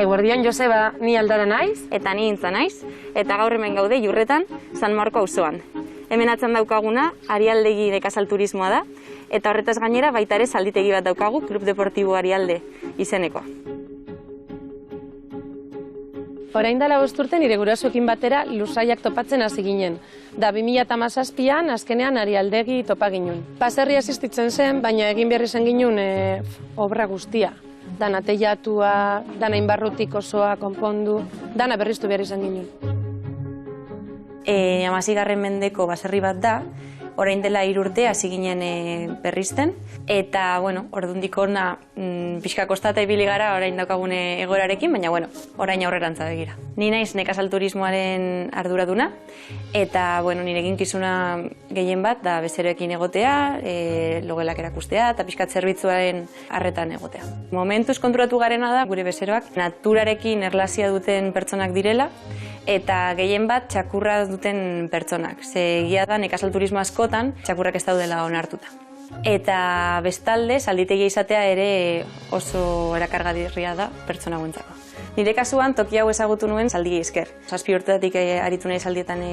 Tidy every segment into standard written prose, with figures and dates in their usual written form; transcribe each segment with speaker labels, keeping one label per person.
Speaker 1: Eguerdion, Joseba, ni Aldara naiz.
Speaker 2: Eta ni Intza naiz, eta gaur hemen gaude Jurretan, San Marko auzoan. Hemen atzan daukaguna, Arialdegi nekazal turismoa da, eta horretaz gainera baita ere zalditegi bat daukagu, Club Deportibo Arialde izenekoa.
Speaker 1: Orain dela 5 urte nire gurasoekin batera lursailak topatzen hasi ginen. Da 2017an azkenean Arialdegi topa ginen. Baserria existitzen zen, baina egin behar izan ginen obra guztia. Dana teilatua, dana inbarrutik osoa konpondu, dana berriztu behar izan ginen.
Speaker 2: 16. mendeko baserri bat da, orain dela 3 urte hasi ginen berrizten, eta, bueno, ordundik hona pixka kostata ibili gara orain daukagune egoerarekin, baina, bueno, orain aurrerantza begira. Ni naiz nekazal turismoaren arduraduna, eta, bueno, nire eginkizuna gehien bat da bezeroekin egotea, logelak erakustea, eta pixkat zerbitzuaren arretan egotea. Momentuz konturatu garena da, gure bezeroak naturarekin erlazioa duten pertsonak direla, eta gehien bat txakurra duten pertsonak. Ze egia da nekazal turismo askotan txakurrak ez daudela onartuta. Eta bestalde, zalditegia izatea ere oso erakargarria da pertsona guentzako. Nire kasuan toki hau ezagutu nuen zaldi esker. 7 urtetik aritu nahi zaldietan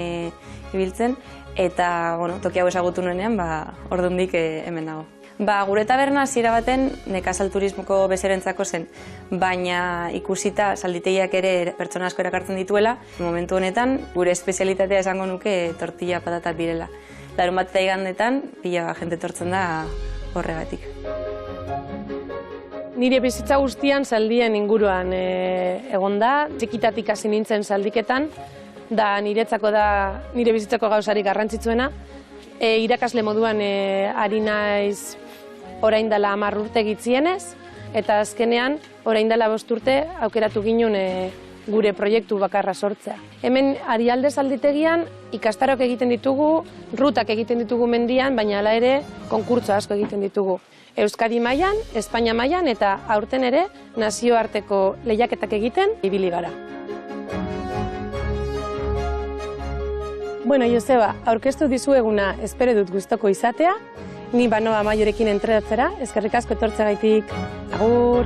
Speaker 2: ibiltzen, eta bueno, toki hau ezagutu nuenean, ordundik hemen dago. Gure taberna hasiera baten nekazal turismoko bezeroentzako zen, baina ikusita zalditegiak ere pertsona asko erakartzen dituela, momentu honetan gure espezialitatea esango nuke tortilla patatak direla. Larunbat eta igandetan pila jende etortzen da horregatik.
Speaker 1: Nire bizitza guztian zaldien inguruan egon da, txikitatik hasi nintzen zaldiketan, da niretzako da nire bizitzako gauzarik garrantzitsuena. Irakasle moduan ari naiz orain dela 10 urte gitzienez, eta azkenean orain dela 5 urte aukeratu ginen gure proiektu bakarra sortzea. Hemen Arialde zalditegian ikastaroak egiten ditugu, rutak egiten ditugu mendian, baina hala ere konkurtso asko egiten ditugu. Euskadi mailan, Espainia mailan eta aurten ere nazioarteko lehiaketak egiten ibili gara. Bueno, Joseba, aurkeztu dizueguna espero dut gustoko izatea, ni banoa Maiorekin entrenatzera, eskerrik asko etortzeagaitik. Agur!